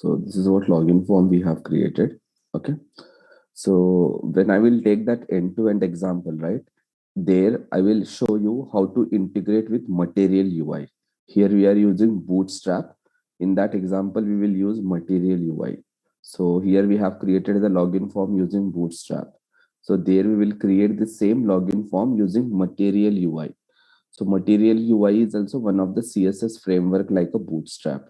So this is what login form we have created. Okay. So when I will take that end-to-end example, right, there I will show you how to integrate with Material UI. Here we are using Bootstrap. In that example, we will use Material UI. So here we have created the login form using Bootstrap. So there we will create the same login form using Material UI. So Material UI is also one of the CSS framework like a Bootstrap.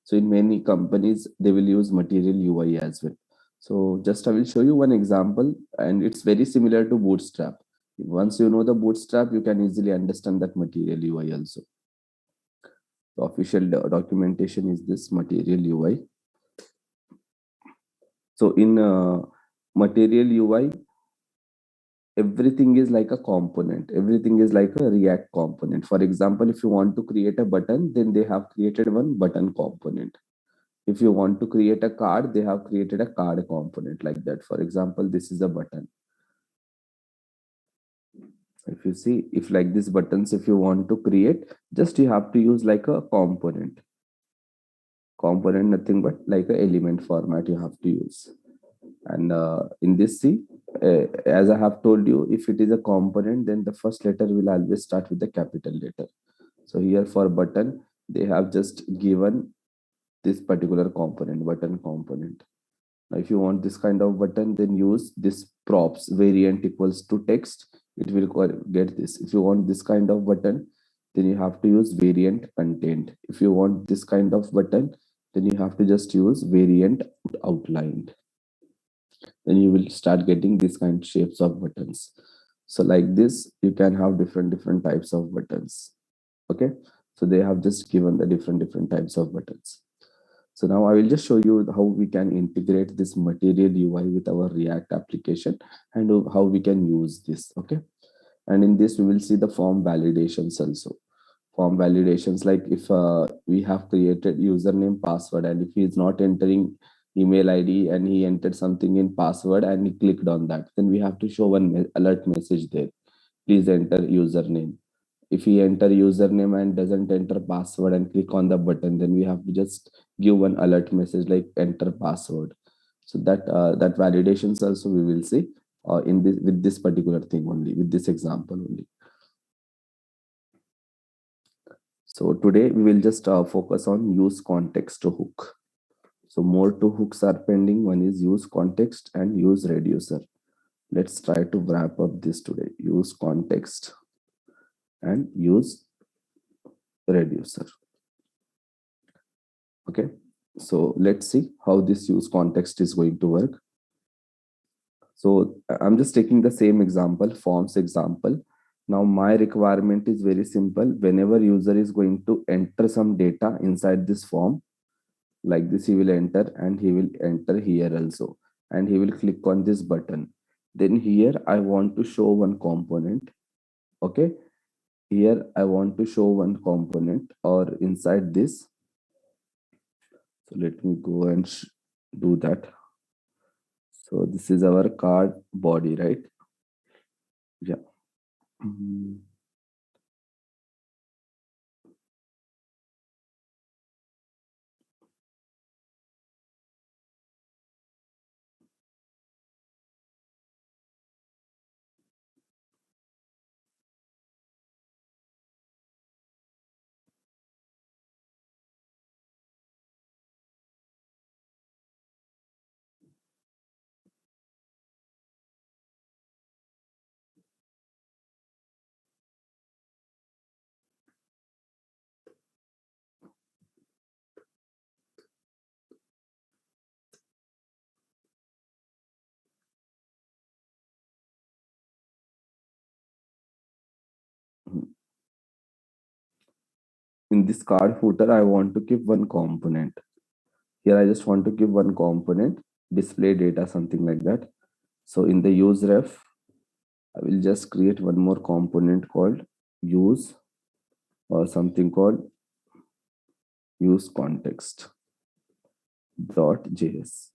So in many companies, they will use Material UI as well. So just I will show you one example, and it's very similar to Bootstrap. Once you know the Bootstrap, you can easily understand that Material UI also. The official documentation is this Material UI. So in Material UI, everything is like a component. Everything is like a React component. For example, if you want to create a button, then they have created one button component. If you want to create a card, they have created a card component like that. For example, this is a button. If you see, if like this buttons, if you want to create, just you have to use like a component. Component, nothing but like a element format you have to use. And in this, see, as I have told you, if it is a component, then the first letter will always start with the capital letter. So here for button, they have just given this particular component, button component. Now, if you want this kind of button, then use this props variant equals to text. It will get this. If you want this kind of button, then you have to use variant content. If you want this kind of button, then you have to just use variant outlined. Then you will start getting these kind of shapes of buttons. So like this, you can have different types of buttons. Okay. So they have just given the different types of buttons. So now I will just show you how we can integrate this Material UI with our React application and how we can use this. Okay. And in this, we will see the form validations also. Form validations, like if we have created username, password, and if he is not entering email ID and he entered something in password and he clicked on that, then we have to show one alert message there. Please enter username. If he enter username and doesn't enter password and click on the button, then we have to just give one alert message like enter password. So that validations also we will see in this with this particular thing only, with this example only. So today we will just focus on use context to hook. So more two hooks are pending. One is use context and use reducer. Let's try to wrap up this today. Use context and use reducer. Okay, so let's see how this use context is going to work. So I'm just taking the same example, forms example. Now my requirement is very simple. Whenever user is going to enter some data inside this form, like this, he will enter and he will enter here also, and he will click on this button. Then here I want to show one component. Okay, here I want to show one component or inside this. So let me go and do that. So this is our card body, right? Yeah. In this card footer, I want to keep one component. Here I just want to give one component, display data, something like that. So in the use ref, I will just create one more component called use, or something called use context .js.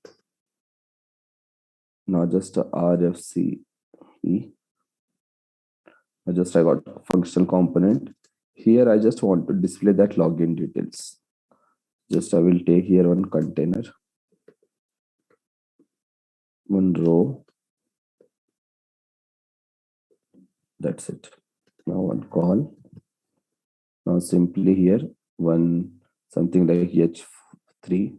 Now just a RFC. I got functional component. Here I just want to display that login details. Just I will take here one container. one row. That's it. Now one call. Now simply here one something like h3.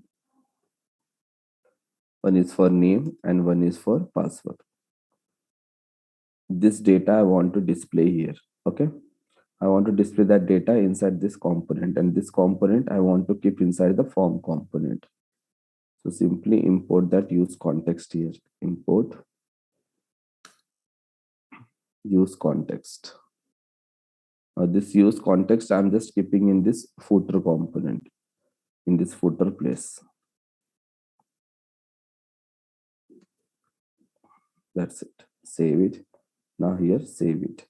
One is for name and one is for password. This data I want to display here. Okay. I want to display that data inside this component, and this component I want to keep inside the form component. So simply import that use context here. Import use context. Now this use context I'm just keeping in this footer component, in this footer place. That's it. Save it. Now here, save it.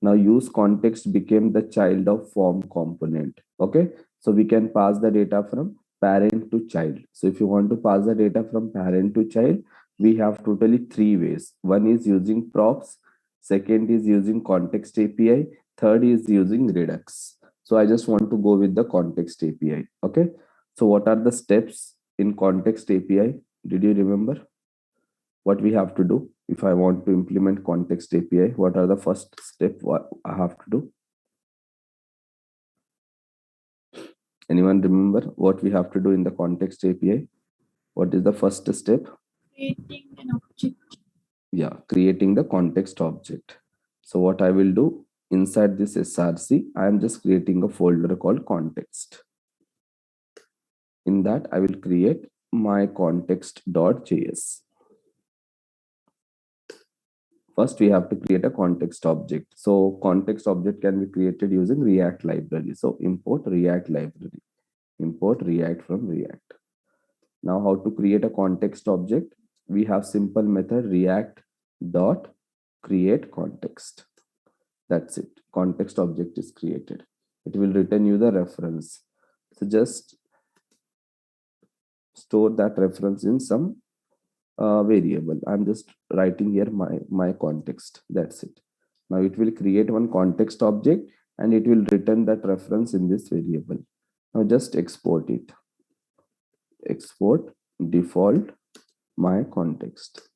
Now use context became the child of form component. Okay. So we can pass the data from parent to child. So if you want to pass the data from parent to child, we have totally three ways. One is using props. Second is using context API. Third is using Redux. So I just want to go with the context API. Okay. So what are the steps in context API? Did you remember what we have to do? If I want to implement context API, what are the first step what I have to do? Anyone remember what we have to do in the context API? What is the first step? Creating an object. Yeah, creating the context object. So what I will do inside this SRC, I am just creating a folder called context. In that, I will create my context.js. First, we have to create a context object. So context object can be created using React library. So import React library. Import React from React. Now how to create a context object? We have simple method react dot create context. That's it. Context object is created. It will return you the reference. So just store that reference in some variable. I'm just writing here my context. That's it. Now it will create one context object and it will return that reference in this variable. Now just export it. Export default my context.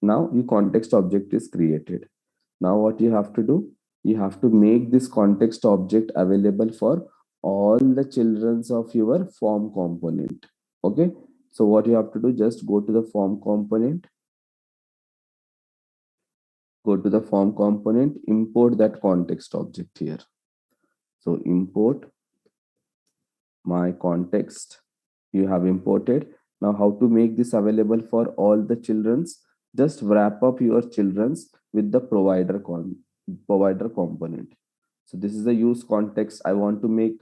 Now your context object is created. Now what you have to do? You have to make this context object available for all the childrens of your form component. Okay. So what you have to do, just go to the form component, import that context object here. So import my context. You have imported. Now how to make this available for all the childrens? Just wrap up your childrens with the provider component. So this is the use context. I want to make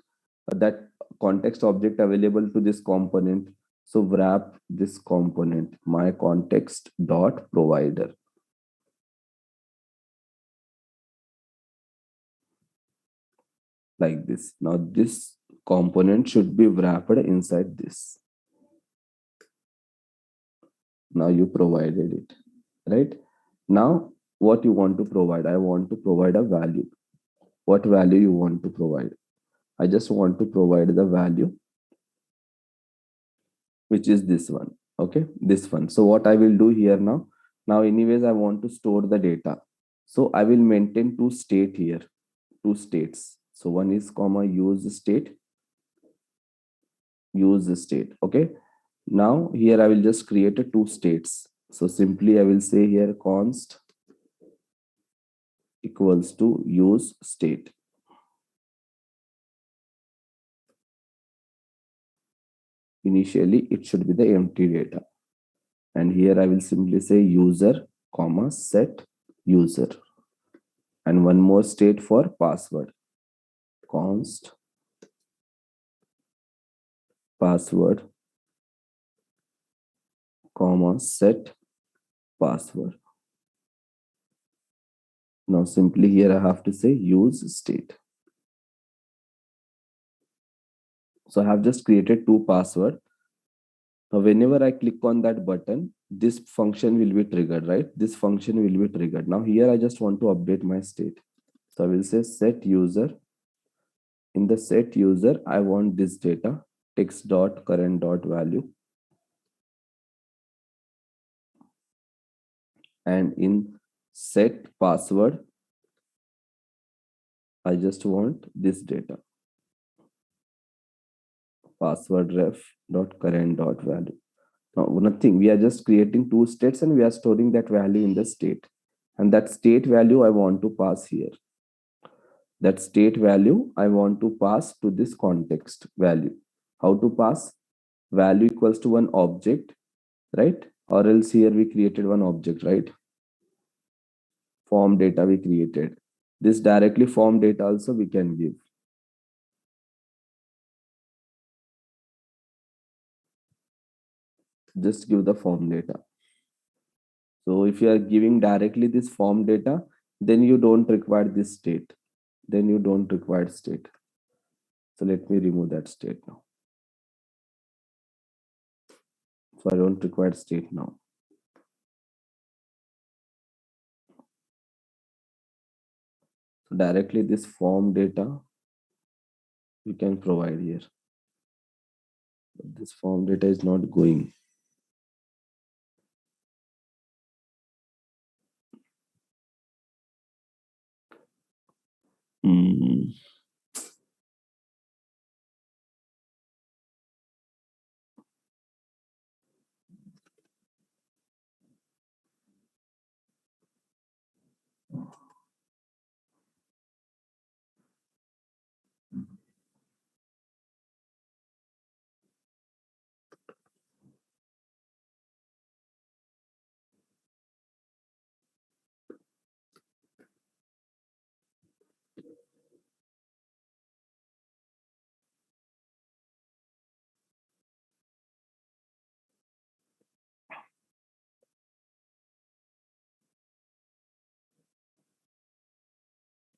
that context object available to this component. So wrap this component, my context dot provider. Like this. Now this component should be wrapped inside this. Now you provided it, right? Now what you want to provide? I want to provide a value. What value you want to provide? I just want to provide the value, which is this one. Okay, this one. So what I will do here now anyways I want to store the data. So I will maintain two state here, two states. So one is comma use state. Okay. Now here I will just create a two states. So simply I will say here const equals to use state. Initially it should be the empty data, and here I will simply say user comma set user, and one more state for password, const password comma set password. Now simply here I have to say use state. So I have just created two password. Now whenever I click on that button, this function will be triggered, right? This function will be triggered. Now here I just want to update my state. So I will say set user. In the set user, I want this data text dot current dot value. and in set password, I just want this data, password ref dot current dot value. Now, nothing, we are just creating two states and we are storing that value in the state. And that state value I want to pass here. That state value I want to pass to this context value. How to pass? Value equals to one object, right? Or else here we created one object, right? Form data we created. This directly form data also we can give. Just give the form data. So if you are giving directly this form data, then you don't require this state. Then you don't require state. So let me remove that state now. So I don't require state now. So directly this form data we can provide here. But this form data is not going. Hmm.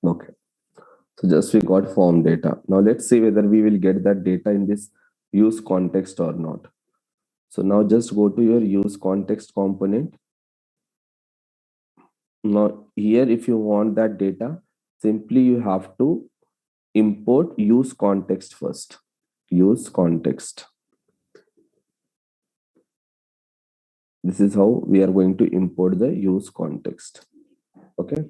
Okay. So just we got form data. Now let's see whether we will get that data in this use context or not. So now just go to your use context component. Now here, if you want that data, simply you have to import use context first. Use context. This is how we are going to import the use context. Okay.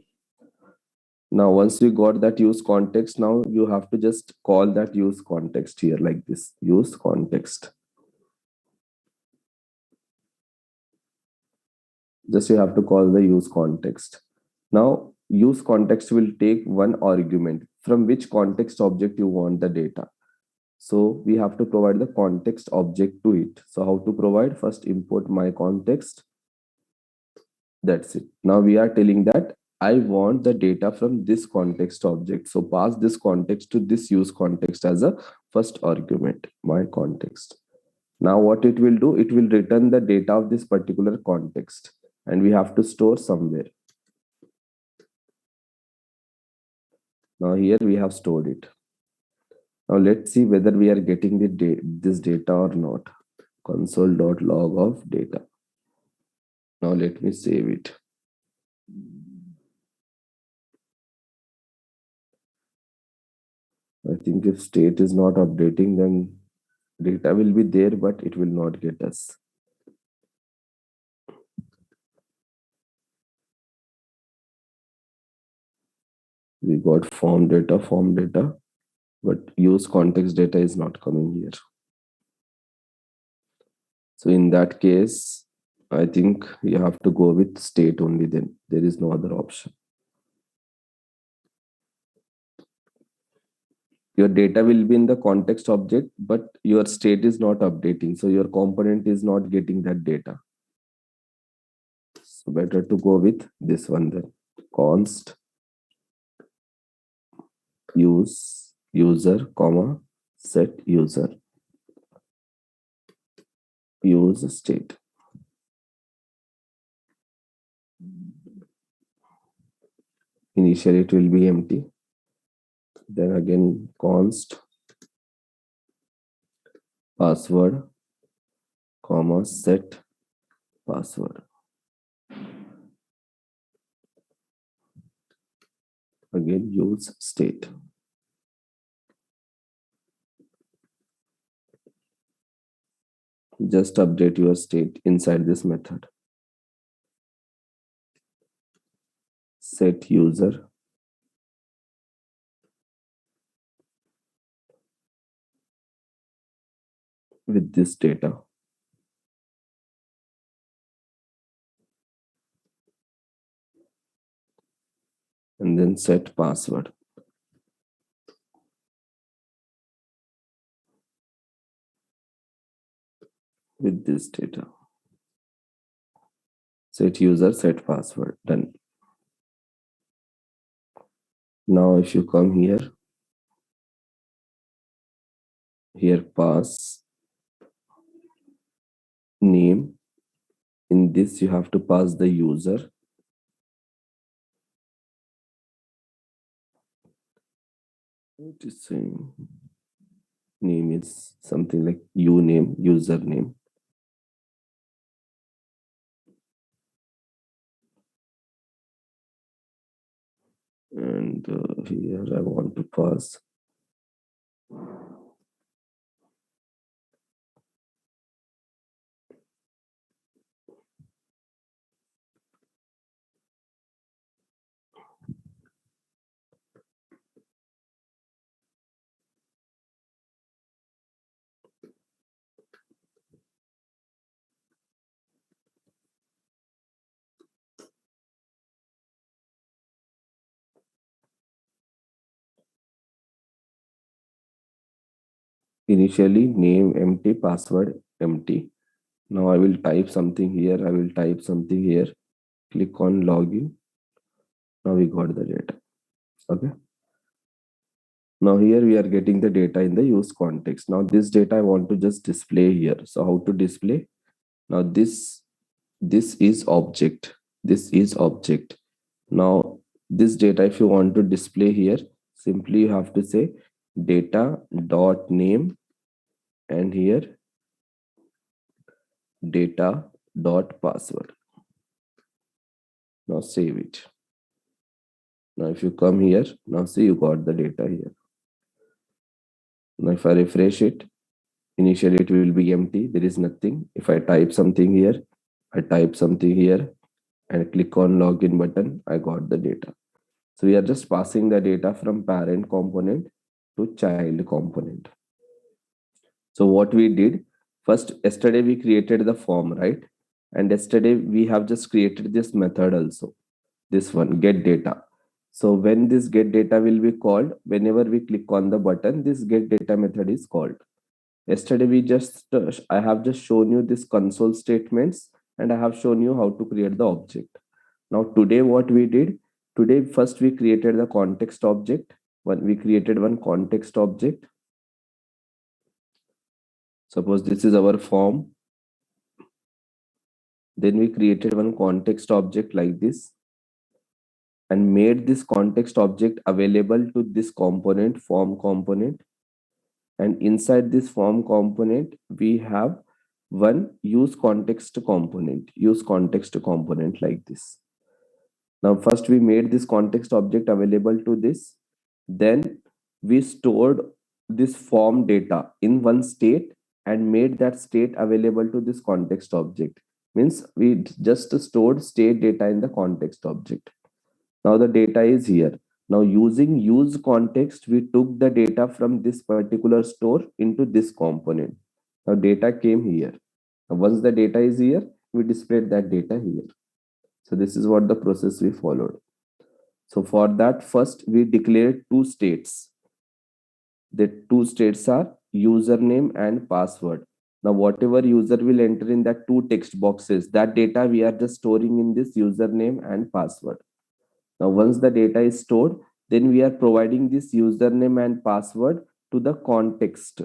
Now, once you got that use context, now you have to just call that use context here like this, use context. Just you have to call the use context. Now, use context will take one argument from which context object you want the data. So we have to provide the context object to it. So how to provide? First import my context. That's it. Now we are telling that I want the data from this context object. So pass this context to this use context as a first argument, my context. Now what it will do, it will return the data of this particular context and we have to store somewhere. Now here we have stored it. Now let's see whether we are getting this data or not. Console.log of data. Now let me save it. I think if state is not updating, then data will be there, but it will not get us. We got form data, but use context data is not coming here. So in that case, I think you have to go with state only then. There is no other option. Your data will be in the context object, but your state is not updating. So your component is not getting that data. So better to go with this one then. Const use user, comma, set user, use state. Initially it will be empty. Then again const password, comma, set password. Again use state. Just update your state inside this method. set user with this data. And then set password with this data. Set user, set password, done. Now if you come here pass name. In this you have to pass the user. It is saying name is something like uname, username. And here I want to pass initially name empty, password empty. Now I will type something here. Click on login. Now we got the data. Okay. Now here we are getting the data in the use context. Now this data I want to just display here. So how to display? Now this is object. This is object. Now this data, if you want to display here, simply you have to say data dot name and here data dot password. Now save it. Now if you come here, now see you got the data here. Now if I refresh it, initially it will be empty. There is nothing. If I type something here, and click on login button, I got the data. So we are just passing the data from parent component to child component. So what we did, first yesterday we created the form, right? And yesterday we have just created this method also, this one, get data. So when this get data will be called, whenever we click on the button, this get data method is called. Yesterday we just, I have just shown you this console statements and I have shown you how to create the object. Now today what we did, today first we created the context object. We created one context object. Suppose this is our form. Then we created one context object like this and made this context object available to this component, form component. And inside this form component, we have one use context component like this. Now, first we made this context object available to this. Then we stored this form data in one state and made that state available to this context object. Means we just stored state data in the context object. Now the data is here. Now using use context, we took the data from this particular store into this component. Now data came here. Now, once the data is here, we displayed that data here. So this is what the process we followed. So for that, first we declared two states. The two states are username and password. Now whatever user will enter in that two text boxes, that data we are just storing in this username and password. Now once the data is stored, then we are providing this username and password to the context.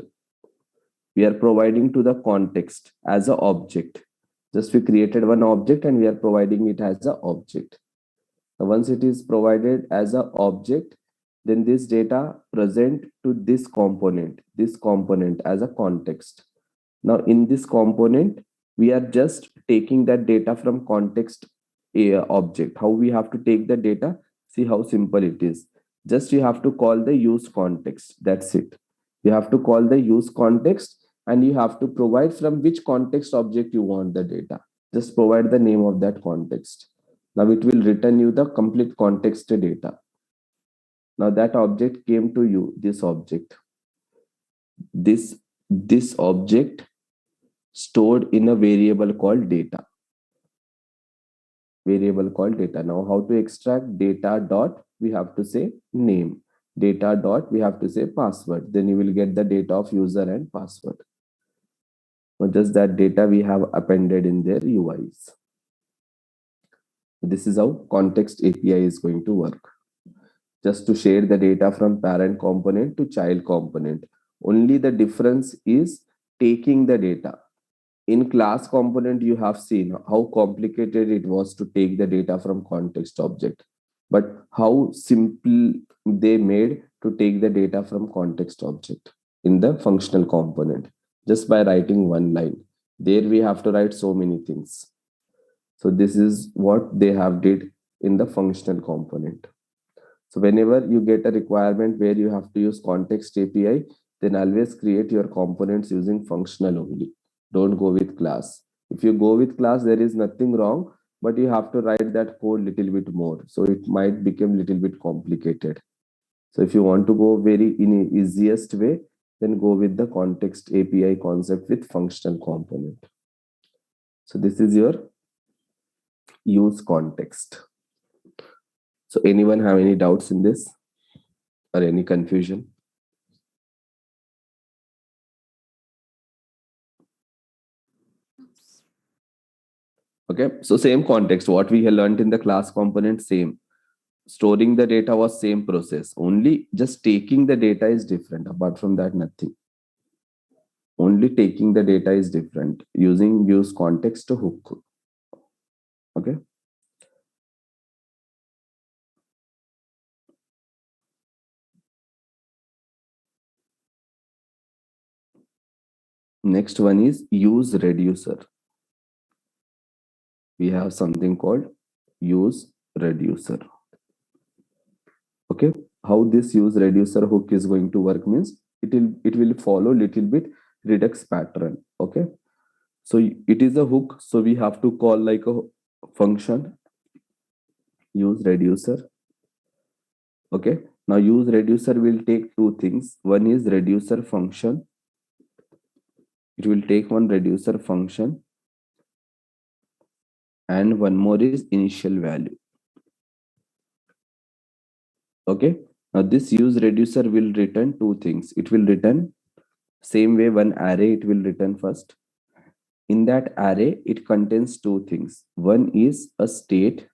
We are providing to the context as an object. Just we created one object and we are providing it as an object. Now once it is provided as an object, then this data present to this component as a context. Now in this component, we are just taking that data from context object. How we have to take the data? See how simple it is. Just you have to call the use context. That's it. You have to call the use context and you have to provide from which context object you want the data. Just provide the name of that context. Now it will return you the complete context data. Now that object came to you, this object. This object stored in a variable called data. Variable called data. Now how to extract data dot, we have to say name. Data dot, we have to say password. Then you will get the data of user and password. Now just that data we have appended in their UIs. This is how context API is going to work. Just to share the data from parent component to child component. Only the difference is taking the data. In class component, you have seen how complicated it was to take the data from context object, but how simple they made to take the data from context object in the functional component just by writing one line. There we have to write so many things. So this is what they have did in the functional component. So whenever you get a requirement where you have to use context API, then always create your components using functional only. Don't go with class. If you go with class, there is nothing wrong, but you have to write that code little bit more. So it might become little bit complicated. So if you want to go very in easiest way, then go with the context API concept with functional component. So this is your use context. So anyone have any doubts in this or any confusion? Okay, so same context, what we have learned in the class component, same. Storing the data was same process, only just taking the data is different. Apart from that, nothing. Only taking the data is different using use context to hook. Okay. Next one is use reducer. We have something called use reducer. Okay, how this use reducer hook is going to work means it will follow little bit redux pattern. Okay, so it is a hook, so we have to call like a function use reducer. Okay, now use reducer will take two things. One is reducer function. It will take one reducer function, and one more is initial value. Okay, now this use reducer will return two things. It will return same way one array, it will return first. In that array, it contains two things. One is a state.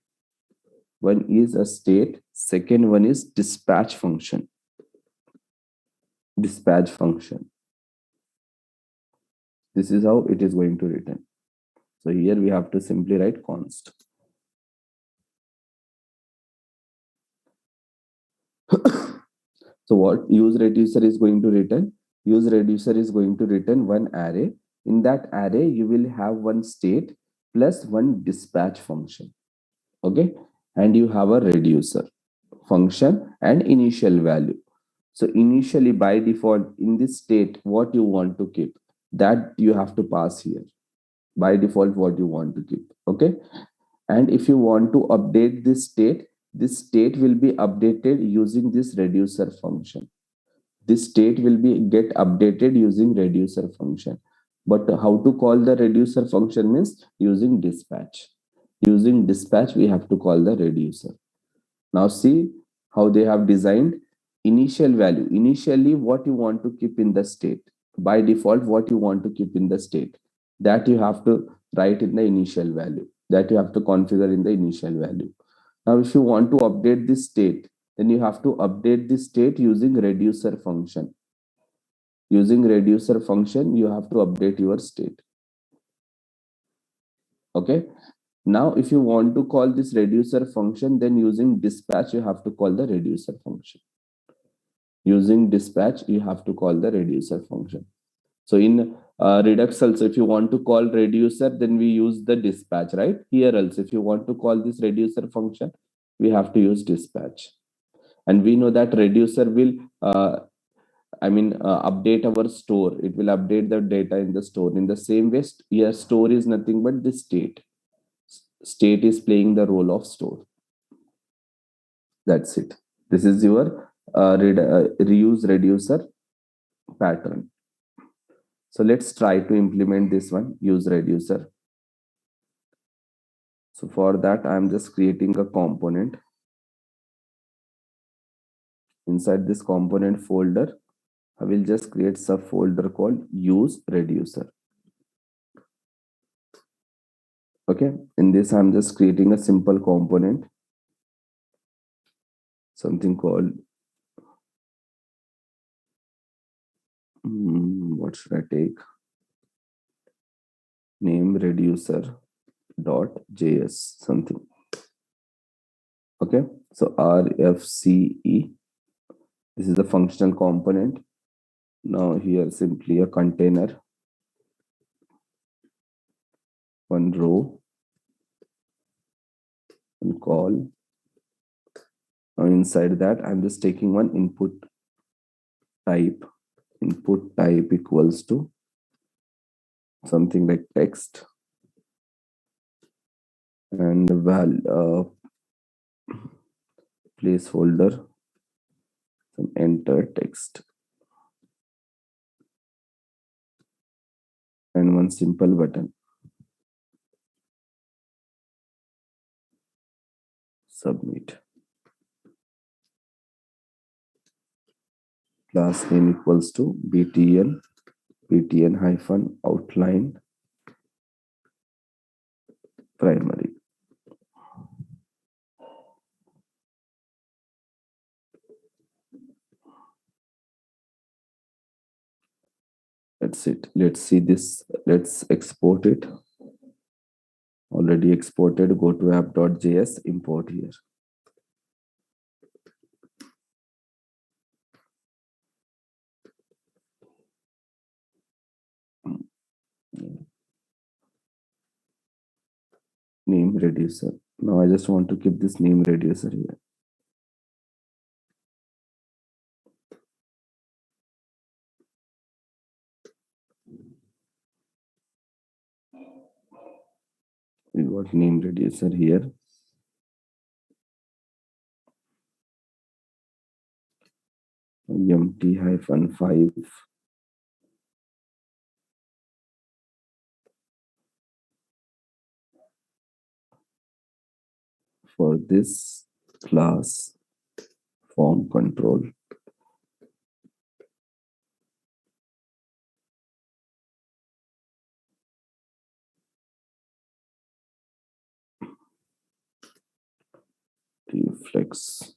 Second one is dispatch function. Dispatch function. This is how it is going to return. So here we have to simply write const. So what use reducer is going to return? Use reducer is going to return one array. In that array, you will have one state plus one dispatch function. Okay, and you have a reducer function and initial value. So initially by default in this state, what you want to keep, that you have to pass here. By default, what you want to keep. Okay, and if you want to update this state will be updated using this reducer function. This state will be get updated using reducer function. But how to call the reducer function means using dispatch. Using dispatch, we have to call the reducer. Now see how they have designed initial value. Initially, what you want to keep in the state. By default, what you want to keep in the state, that you have to write in the initial value. That you have to configure in the initial value. Now, if you want to update this state, then you have to update this state using reducer function. Using reducer function, you have to update your state. Okay. Now, if you want to call this reducer function, then using dispatch, you have to call the reducer function. Using dispatch, you have to call the reducer function. So in Redux also, if you want to call reducer, then we use the dispatch, right? Here also, if you want to call this reducer function, we have to use dispatch. And we know that reducer will, update our store. It will update the data in the store. In the same way, here store is nothing but the state. state is playing the role of store. That's it. This is your reuse reducer pattern. So let's try to implement this one, use reducer. So for that, I'm just creating a component. Inside this component folder, I will just create subfolder called use reducer. Okay, in this, I'm just creating a simple component, something called, what should I take? Name reducer dot js something. Okay, so RFCE, this is the functional component. Now here simply a container, one row, and call. Now inside that, I'm just taking one input type. Input type equals to something like text, and placeholder, some enter text, and one simple button, submit. Class name equals to btn hyphen outline primary. That's it. Let's see this. Let's export it. Already exported. Go to app.js, import here. Name reducer. Now I just want to keep this name reducer here. We got name reducer here. mt-5 for this class form control. Flex.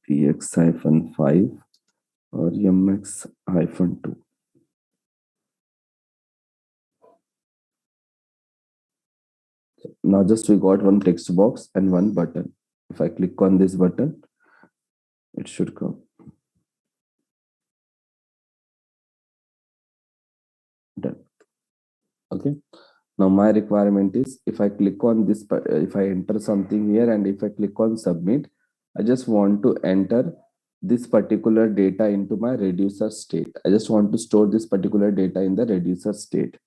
px-5 or mx-2. Now just we got one text box and one button. If I click on this button, it should come. Done. Okay. Now my requirement is if I click on this, if I enter something here and if I click on submit, I just want to enter this particular data into my reducer state. I just want to store this particular data in the reducer state.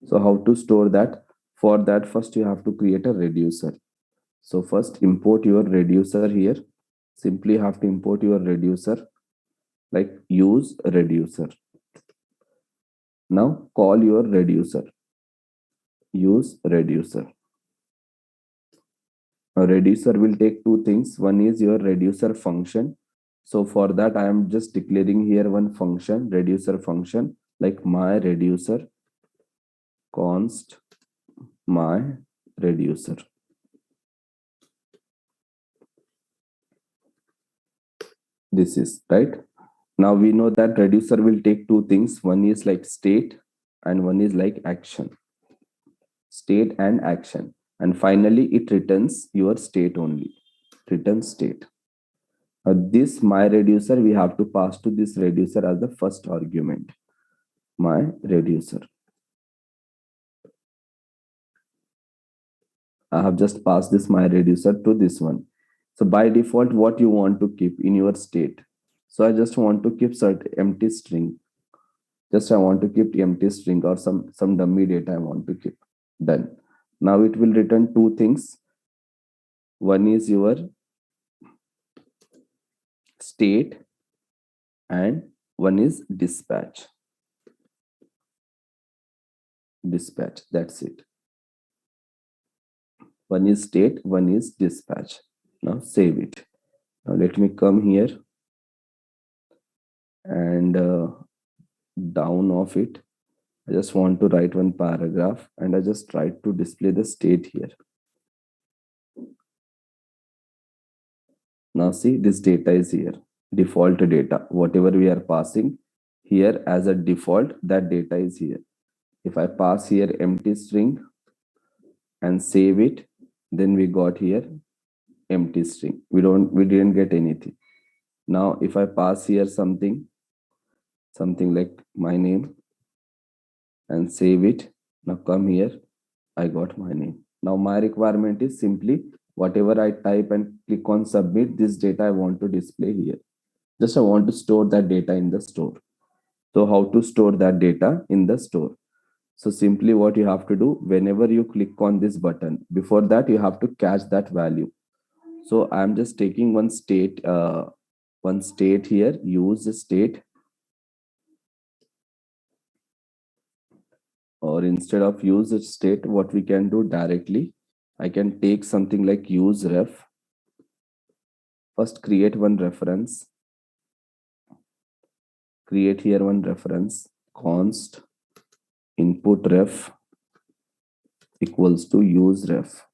So how to store that? For that, first you have to create a reducer. So first import your reducer here. Simply have to import your reducer, like use reducer. Now call your reducer, use reducer. A reducer will take two things. One is your reducer function. So for that, I am just declaring here one function, reducer function, like my reducer const my reducer. This is right. Now we know that reducer will take two things. One is like state and one is like action. State and action. And finally, it returns your state only. Return state. This my reducer, we have to pass to this reducer as the first argument. My reducer. I have just passed this my reducer to this one. So by default, what you want to keep in your state. So I just want to keep certain empty string. Just I want to keep empty string or some dummy data I want to keep. Done. Now it will return two things. One is your state and one is dispatch. Dispatch, that's it. One is state, one is dispatch. Now save it. Now let me come here and down of it. I just want to write one paragraph and I just try to display the state here. Now see, this data is here. Default data, whatever we are passing here as a default, that data is here. If I pass here empty string and save it, then we got here empty string. We didn't get anything. Now if I pass here something like my name and save it, now come here, I got my name. Now my requirement is simply whatever I type and click on submit, this data I want to display here. Just I want to store that data in the store. So how to store that data in the store? So simply what you have to do, whenever you click on this button, before that you have to catch that value. So I'm just taking one state here, use the state, or instead of use the state, what we can do directly, I can take something like use ref. First create one reference, create here one reference, const input ref equals to use ref.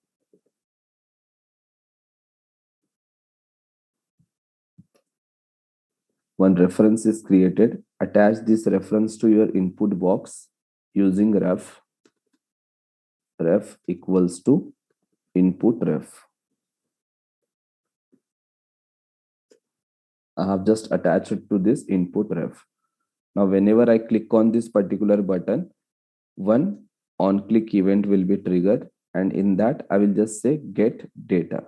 One reference is created, attach this reference to your input box using ref equals to input ref. I have just attached it to this input ref. Now whenever I click on this particular button, one on click event will be triggered, and in that I will just say get data,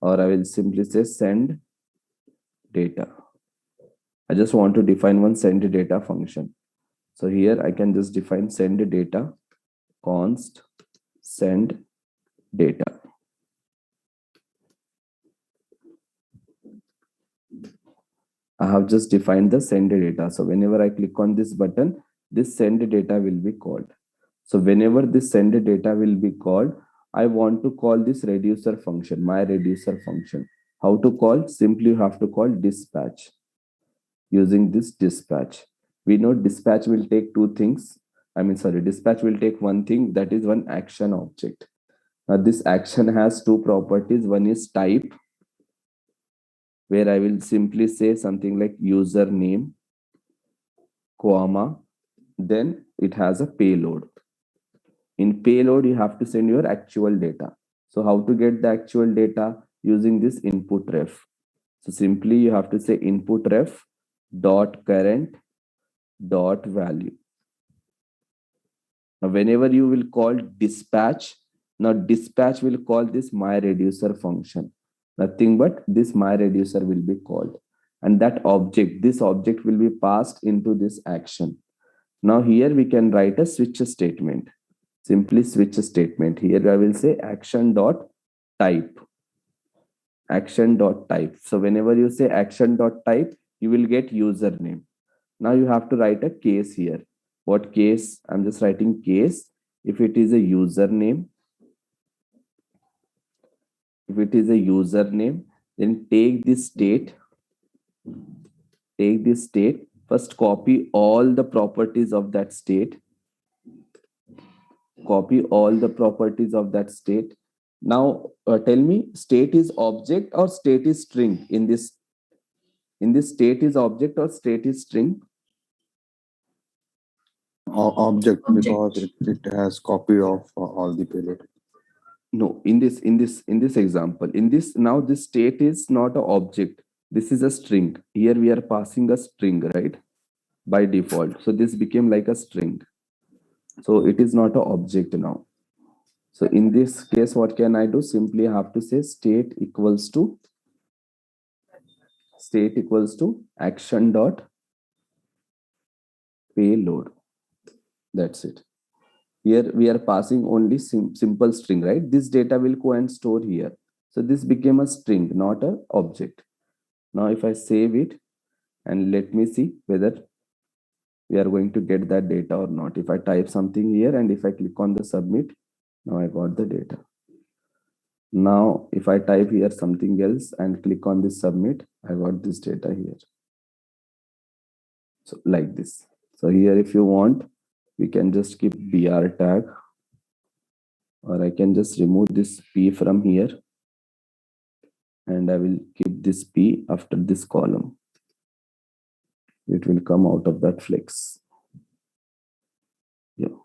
or I will simply say send data. I just want to define one send data function. So here I can just define send data const send data. I have just defined the send data. So whenever I click on this button, this send data will be called. So whenever this send data will be called, I want to call this reducer function, my reducer function. How to call? Simply you have to call dispatch. Using this dispatch, we know dispatch will take two things. Dispatch will take one thing, that is one action object. Now this action has two properties. One is type, where I will simply say something like username, comma, then it has a payload. In payload, you have to send your actual data. So how to get the actual data? Using this input ref. So simply you have to say input ref dot current dot value. Now whenever you will call dispatch, now dispatch will call this my reducer function. Nothing but this my reducer will be called, and that object, this object will be passed into this action. Now here we can write a switch statement. Simply switch statement. Here I will say action dot type. Action dot type. So whenever you say action dot type, you will get username. Now you have to write a case here. What case? I'm just writing case. If it is a username, then take this state. First copy all the properties of that state. Now tell me, state is object or state is string? In this state is object or state is string? Object, because it has copy of all the payload. No, in this example, now this state is not an object. This is a string. Here we are passing a string, right? By default. So this became like a string. So it is not an object now. So in this case, what can I do? Simply have to say state equals to state equals to action dot payload. That's it. Here we are passing only simple string, right? This data will go and store here. So this became a string, not an object. Now if I save it and let me see whether we are going to get that data or not. If I type something here and if I click on the submit, now I got the data. Now if I type here something else and click on this submit, I got this data here. So like this. So here if you want, we can just keep br tag, or I can just remove this p from here and I will keep this p after this column. It will come out of that flex. Yeah.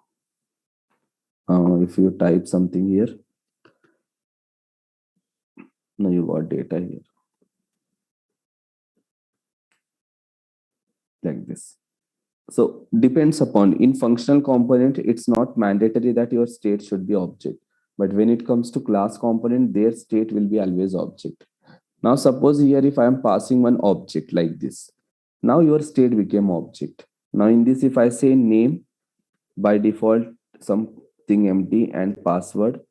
If you type something here, now you got data here. Like this. So depends upon, in functional component, it's not mandatory that your state should be object. But when it comes to class component, their state will be always object. Now suppose here if I am passing one object like this, now your state became object. Now in this, if I say name, by default something empty, and password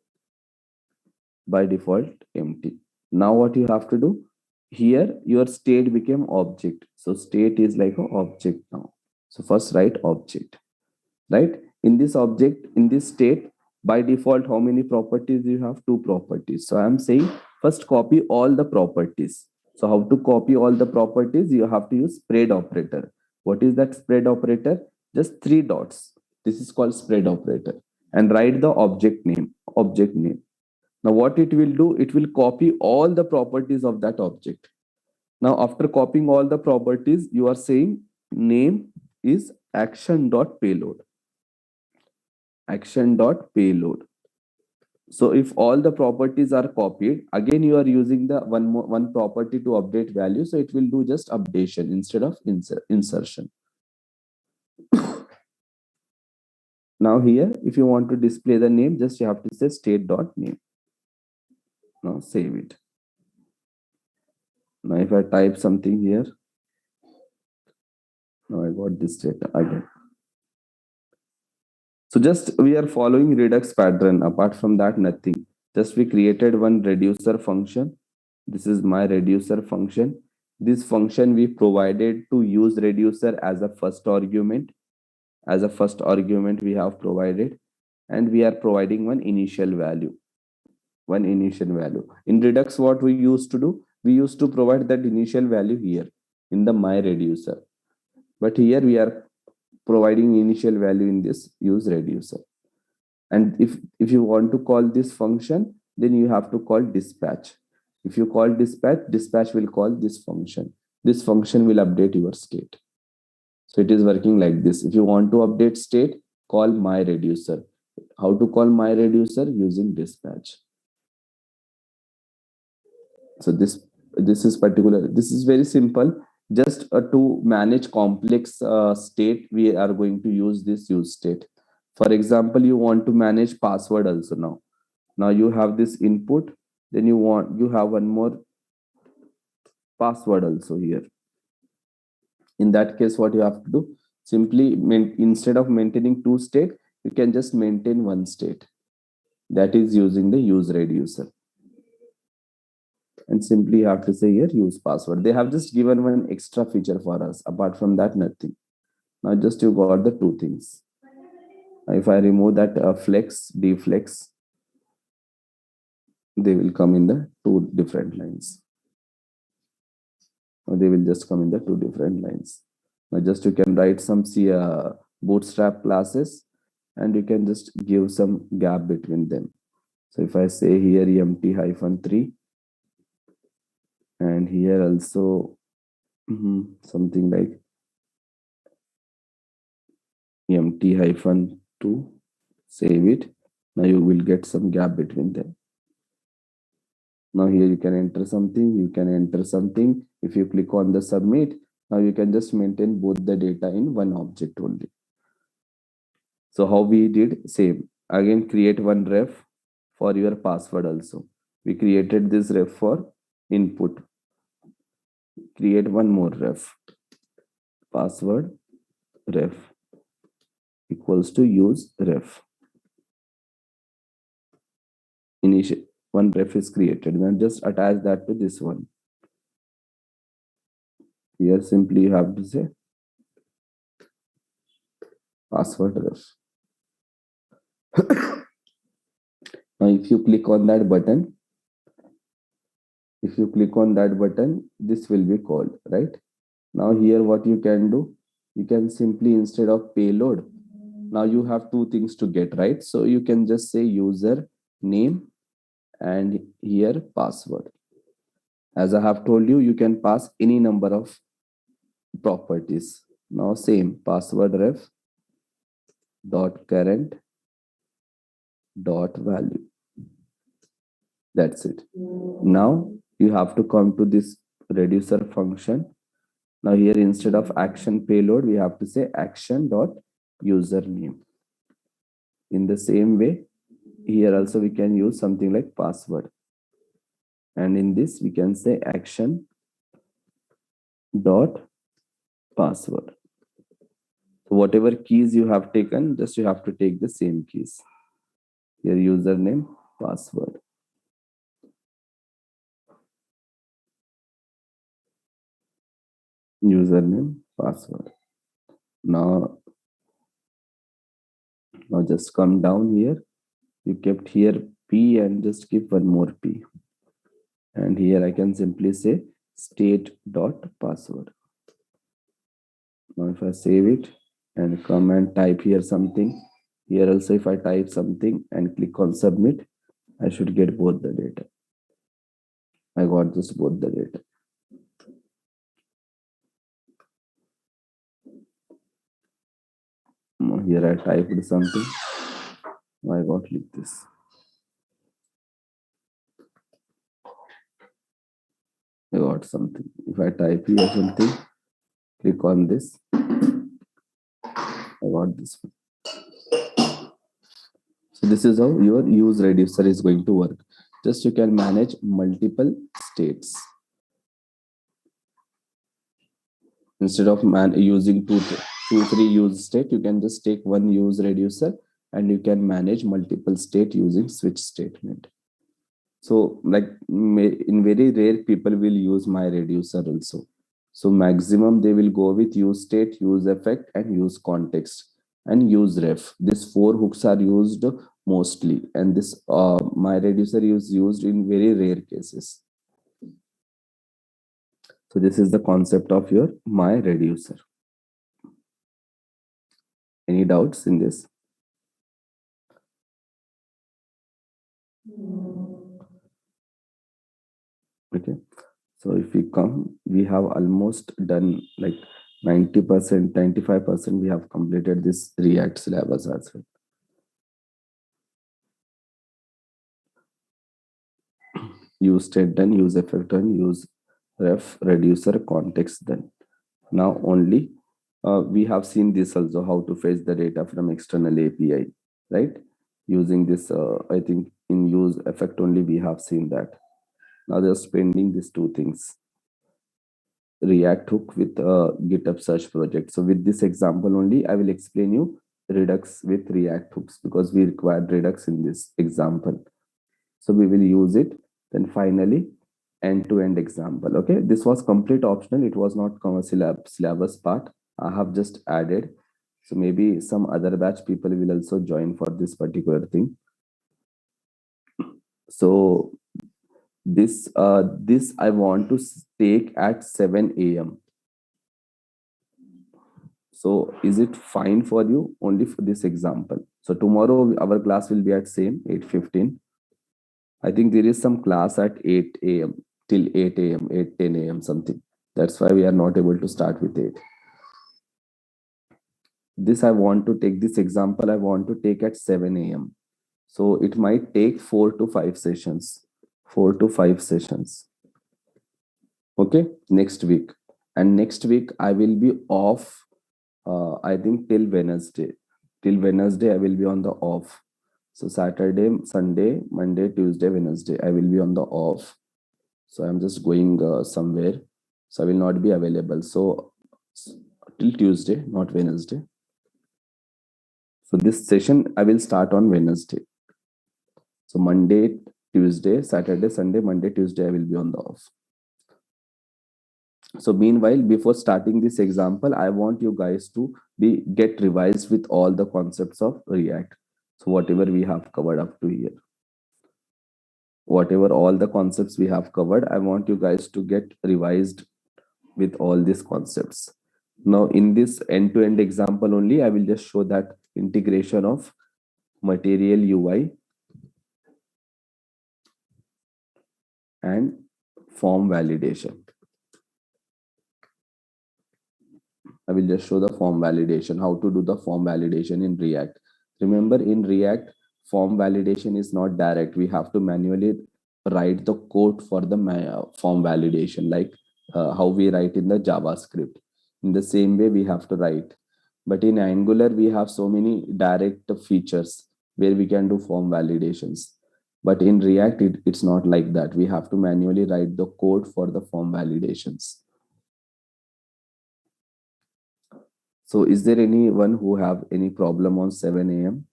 by default empty. Now what you have to do, here your state became object. So state is like an object now. So first write object, right? In this object, in this state, by default, how many properties you have? 2 properties. So I'm saying first copy all the properties. So how to copy all the properties? You have to use spread operator. What is that spread operator? Just 3 dots. This is called spread operator. And write the object name. Now what it will do, it will copy all the properties of that object. Now after copying all the properties, you are saying name is action.payload. Action.payload. So if all the properties are copied, again you are using the one property to update value. So it will do just updation instead of insertion. Now here, if you want to display the name, just you have to say state.name. Now save it. Now if I type something here, now I got this data again. So just we are following Redux pattern. Apart from that, nothing. Just we created one reducer function. This is my reducer function. This function we provided to use reducer as a first argument. As a first argument we have provided, and we are providing one initial value. In Redux, what we used to do, we used to provide that initial value here in the my reducer. But here we are providing initial value in this use reducer. And if you want to call this function, then you have to call dispatch. If you call dispatch will call this function. This function will update your state. So it is working like this. If you want to update state, call my reducer. How to call my reducer? Using dispatch. So this is very simple. Just to manage complex state, we are going to use this use state. For example, you want to manage password also. Now you have this input, then you have one more password also here. In that case, what you have to do, simply instead of maintaining 2 state, you can just maintain 1 state. That is using the use reducer. And simply you have to say here use password. They have just given one extra feature for us. Apart from that, nothing. Now just you got the 2 things. If I remove that flex, deflex, they will come in the 2 different lines. Or they will just come in the 2 different lines. Now just you can write some bootstrap classes, and you can just give some gap between them. So if I say here empty-3, and here also something like empty-2, save it. Now you will get some gap between them. Now here you can enter something, If you click on the submit, now you can just maintain both the data in one object only. So how we did? Same. Again, create one ref for your password also. We created this ref for input. create one more ref. Password ref equals to use ref. Initial one ref is created, then just attach that to this one. Here simply you have to say password ref. Now if you click on that button, this will be called, right? Now here what you can do, you can simply, instead of payload, now you have two things to get, right? So you can just say user name and here password. As I have told you, you can pass any number of properties. Now same password ref dot current dot value. That's it. Now you have to come to this reducer function. Now here instead of action payload, we have to say action dot username. In the same way, here also we can use something like password. And in this we can say action dot password. So whatever keys you have taken, just you have to take the same keys. Here username, password. Username, password. Now just come down here. You kept here P and just keep one more P. And here I can simply say state dot password. Now if I save it and come and type here something, here also if I type something and click on submit, I should get both the data. I got just both the data. Now here I typed something. I got like this. I got something. If I type here something, click on this. I got this one. So this is how your use reducer is going to work. Just you can manage multiple states. Instead of using two, three use state, you can just take one use reducer and you can manage multiple state using switch statement. So like in very rare people will use my reducer also. So maximum they will go with use state, use effect and use context and use ref. These four hooks are used mostly, and this my reducer is used in very rare cases. So this is the concept of your my reducer. Any doubts in this? Okay. So if we come, we have almost done like 90%, 95%, we have completed this React syllabus as well. Use state done, use effect done, use ref, reducer, context done. Now only we have seen this also, how to fetch the data from external API, right? Using this, I think in use effect only we have seen that. Now just pending these two things. React hook with GitHub search project. So with this example only, I will explain you Redux with React hooks because we required Redux in this example. So we will use it. Then finally, end-to-end example. Okay, this was complete optional. It was not syllabus part. I have just added. So maybe some other batch people will also join for this particular thing. So this I want to take at 7 a.m. So is it fine for you only for this example? So tomorrow our class will be at same 8:15. I think there is some class at 8 a.m. till 8 a.m., 8:10 a.m. something. That's why we are not able to start with 8. This I want to take this example, I want to take at 7 a.m. So it might take 4 to 5 sessions. 4 to 5 sessions. Okay, next week. And next week I will be off, I think till Wednesday. Till Wednesday I will be on the off. So Saturday, Sunday, Monday, Tuesday, Wednesday, I will be on the off. So I'm just going somewhere. So I will not be available. So till Tuesday, not Wednesday. So this session I will start on Wednesday. So Monday, Tuesday, Saturday, Sunday, Monday, Tuesday, I will be on the off. So meanwhile, before starting this example, I want you guys to get revised with all the concepts of React. So whatever we have covered up to here, whatever all the concepts we have covered, I want you guys to get revised with all these concepts. Now in this end-to-end example only, I will just show that integration of material UI and form validation. I will just show the form validation, how to do the form validation in React. Remember, in React, form validation is not direct. We have to manually write the code for the form validation, like how we write in the JavaScript. In the same way, we have to write. But in Angular, we have so many direct features where we can do form validations. But in React, it's not like that. We have to manually write the code for the form validations. So is there anyone who have any problem on 7 a.m.?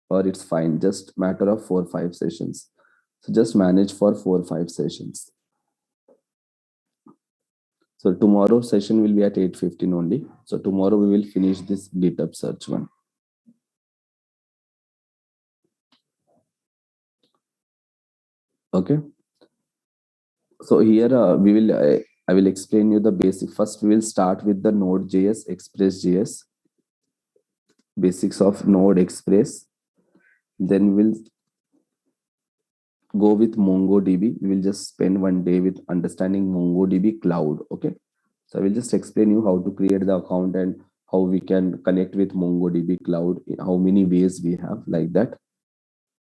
Or it's fine, just matter of 4-5 sessions. So just manage for 4-5 sessions. So tomorrow session will be at 8:15 only. So tomorrow we will finish this GitHub search one. Okay. So here I will explain you the basic. First, we will start with the Node.js, Express.js, basics of Node Express. Then we'll go with MongoDB. We will just spend one day with understanding MongoDB cloud. Okay. So I will just explain you how to create the account and how we can connect with MongoDB cloud, in how many ways we have, like that.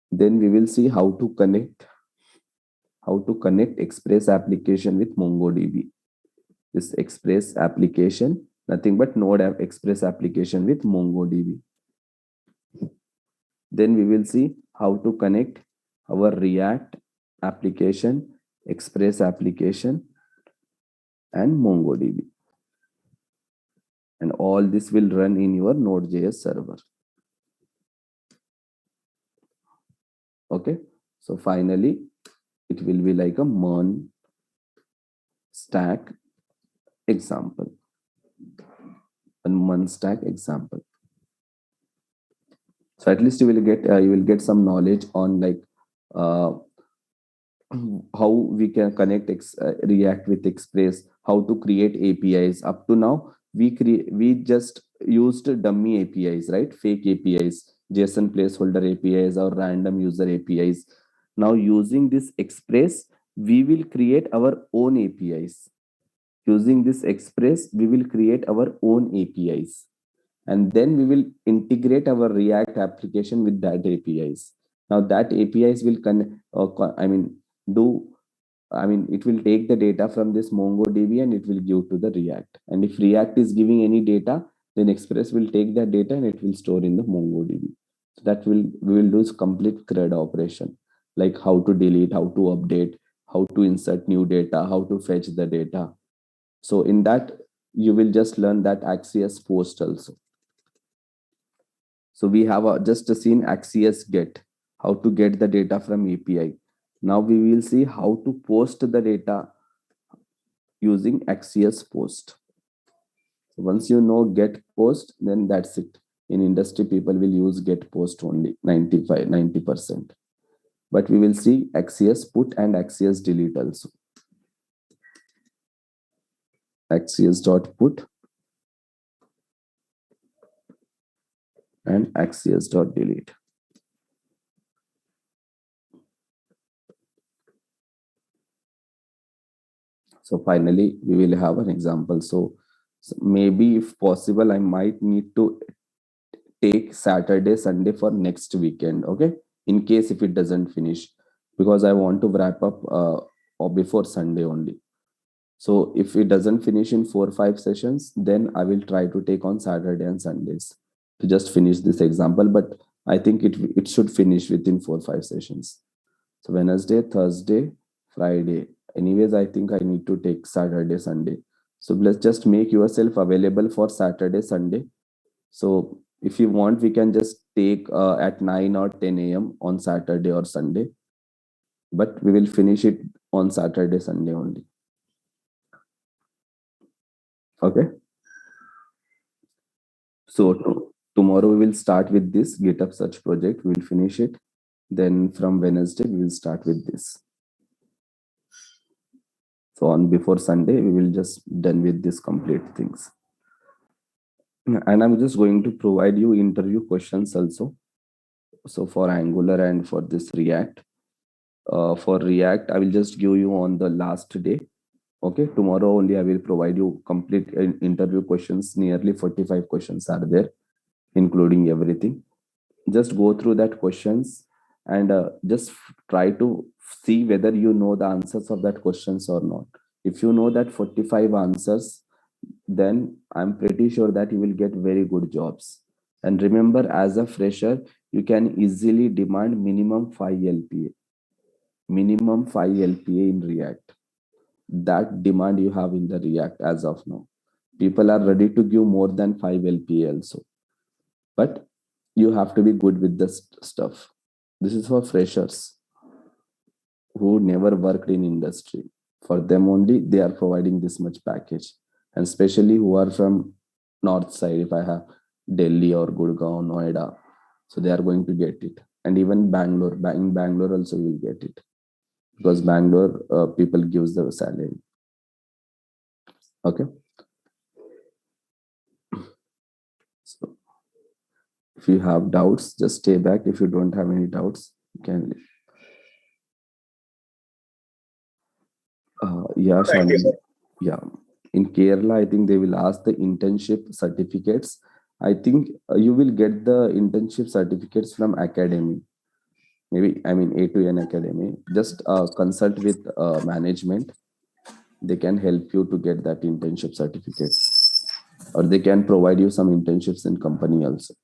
Then we will see how to connect Express application with MongoDB. This Express application, nothing but Node Express application with MongoDB. Then we will see how to connect our React application, Express application, and MongoDB. And all this will run in your Node.js server. Okay. So finally, it will be like a MERN stack example. A MERN stack example. So at least you will get some knowledge on like how we can connect React with Express, how to create APIs. Up to now, we just used dummy APIs, right? Fake APIs, JSON placeholder APIs, or random user APIs. Now using this Express, we will create our own APIs. Using this Express, we will create our own APIs. And then we will integrate our React application with that APIs. Now that APIs will it will take the data from this MongoDB and it will give to the React. And if React is giving any data, then Express will take that data and it will store in the MongoDB. So that we will do complete CRUD operation, like how to delete, how to update, how to insert new data, how to fetch the data. So in that, you will just learn that Axios Post also. So we have just seen Axios Get, how to get the data from API. Now we will see how to post the data using Axios Post. So once you know Get Post, then that's it. In industry, people will use Get Post only, 90%. But we will see Axios Put and Axios Delete also. Axios.put and Axios.delete. So finally, we will have an example. So maybe if possible, I might need to take Saturday, Sunday for next weekend. Okay. In case if it doesn't finish, because I want to wrap up or before Sunday only. So if it doesn't finish in 4-5 sessions, then I will try to take on Saturday and Sundays to just finish this example. But I think it should finish within 4-5 sessions. So Wednesday, Thursday, Friday, Anyways, I think I need to take Saturday, Sunday. So let's just make yourself available for Saturday, Sunday. So if you want, we can just take at 9 or 10 a.m. on Saturday or Sunday. But we will finish it on Saturday, Sunday only. Okay. So tomorrow we will start with this GitHub search project. We will finish it. Then from Wednesday, we will start with this. So on before Sunday, we will just done with this complete things. And I'm just going to provide you interview questions also. So for Angular and for this React. For React, I will just give you on the last day. Okay, tomorrow only I will provide you complete interview questions. Nearly 45 questions are there, including everything. Just go through that questions and just try to see whether you know the answers of that questions or not. If you know that 45 answers, then I'm pretty sure that you will get very good jobs. And remember, as a fresher, you can easily demand minimum 5 LPA. Minimum 5 LPA in React. That demand you have in the React as of now. People are ready to give more than 5 LPA also. But you have to be good with the stuff. This is for freshers who never worked in industry. For them only, they are providing this much package. And especially who are from north side, if I have Delhi or Gurgaon, Noida, so they are going to get it. And even Bangalore, in Bangalore also you will get it. Because Bangalore, people gives the salary. Okay. So if you have doubts, just stay back. If you don't have any doubts, you can leave. Yeah, Thank you, Shalini. sir. Yeah. In Kerala, I think they will ask the internship certificates. I think you will get the internship certificates from academy. Maybe, I mean, A2N Academy. Just consult with management. They can help you to get that internship certificate. Or they can provide you some internships in company also.